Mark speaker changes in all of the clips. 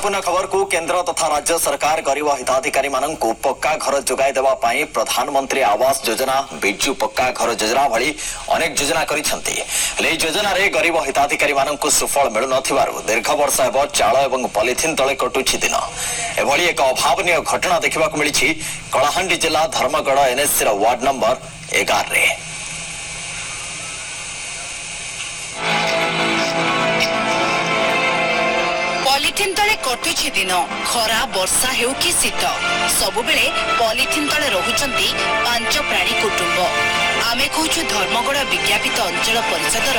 Speaker 1: गुरुत्वपूर्ण खबर को केंद्र तथा राज्य सरकार गरीब हिताधिकारी मानक पक्का घर जोगाई देवा पाई प्रधानमंत्री आवास योजना बिजु पक्का घर योजना भली अनेक योजना करिसेंती। योजना रे गरीब हिताधिकारी मानक सुफल मिलु नथिबारु दीर्घ वर्ष एवं चाल एवं पॉलिथिन तले कटुछि दिन। एभली एक अभावनीय घटना देखा मिली कलाहांडी जिला धर्मगढ़ एनएससी वार्ड नंबर 11 रे।
Speaker 2: पॉलिथिन तले कटुछि दिन खरा वर्षा हेउ कि शीत सबु बेले पॉलिथिन तले रहुचंती 5 प्राणी कुटुंब। आमे कहूछु धर्मगढ़ विज्ञापित अंचल परिषदर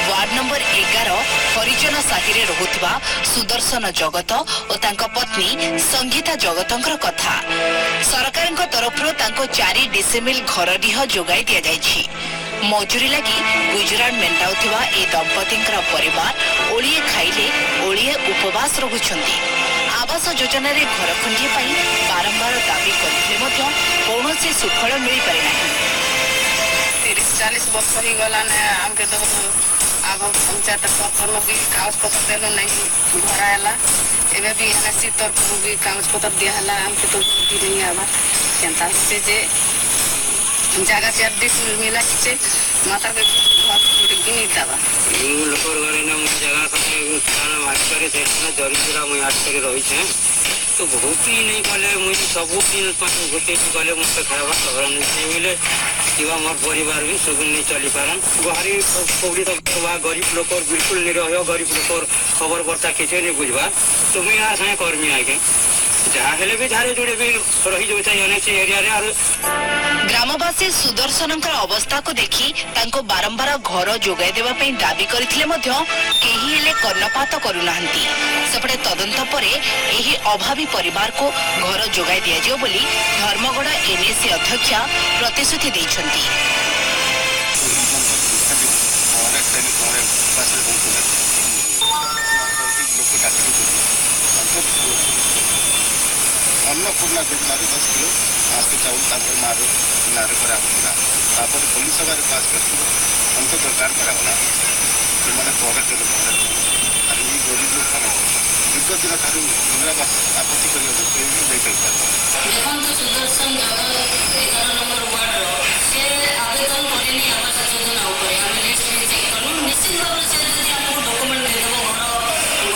Speaker 2: वार्ड नंबर 11 हरिजन साही रे रहुतबा सुदर्शन जगत और तांका पत्नी संगीता जगतंकर कथा। सरकारक तरफरो तांको 4 डिसेमिल घर डीह जोगाई दिया जायछि। मजूरी लगी गुजरात मेंटाउथिबा ए दंपतिंकर परिवार ओळिए खाइले ओळिए उपवास रहुछंती। आवास योजना रे घर खंडिए पई बारंबार दाबी करथिले मध्य कोनोसी सुफल मिली पारि नाही।
Speaker 3: 30-40 वर्ष ही गला ने हमके तो आगो पंचायत पत्र भी कागज पत्र देलो नहीं भरायला एबे भी एनएससी तरफ भी कागज पत्र दियाला हमके तो नहीं आवा केनता से जे जगह से अधिक मिला से माता के बहुत गिनी दावा
Speaker 4: लोकर घरे ना जगह से खाना भात करे से ना जरी पूरा मुई आट करे रही छे तो बहुत ही नहीं कले मुई सब दिन पास गोटे कले मुझे खावा खबर नहीं मिले किवा मोर परिवार भी सब नहीं चली पारन गरीब पब्लिक तो गरीब लोग बिल्कुल नहीं रहो गरीब लोग खबर बर्ता किसी नहीं बुझवा तो मुई आ साए कर्मी आके जहाँ हेले भी झारे जुड़े भी रही जोता एनएससी एरिया रे।
Speaker 2: ग्रामवासी सुदर्शनकर अवस्था को देखि तांको बारंबार घर जोगाई देवा पई दाबी करथिले मध्य केही हेले कर्णपात करूनाहंती। सेपटे तदंत परे एही अभावी परिवार को घर जोगाई दिया जियो बोली धर्मगढ़ एनएससी अध्यक्ष प्रतिश्रुति दैछंती।
Speaker 5: अन्नपूर्णा योजना 10 किलो आपके चाउल तापर मारो नारे करा होला तापर पुलिस सवार पास करती हमको दरकार करा होला कि माने तोरे चलो अरे ये गरीब लोग का विगत दिन थारू इंदिरा आपत्ति करियो तो कोई भी नहीं करता।
Speaker 3: देखन तो सुदर्शन जगह 11 नंबर वार्ड से आवेदन करेनी आवास योजना ऊपर हम लिस्ट में चेक करू निश्चित रूप से यदि आपको डॉक्यूमेंट दे देबो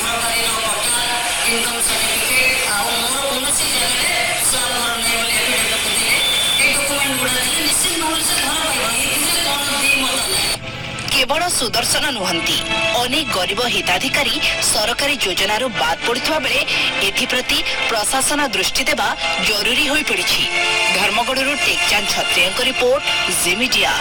Speaker 3: घर बारी रो पट्टा इनकम सर्टिफिकेट आ मोर कोनोसी जगह रे सब घर नै बोले एफिडेविट दिले ए डॉक्यूमेंट गुडा दिले निश्चित रूप से घर पाइबो ये कोन दी मत नै।
Speaker 2: केवल सुदर्शन नुहंती अनेक गरीब हिताधिकारी सरकारी योजना बाद पड़ुवा बेले एथिप्रति प्रशासन दृष्टि देवा जरूरी होई पड़िछि। धर्मगढ़ टेकचांद छत्रिया रिपोर्ट जी मीडिया।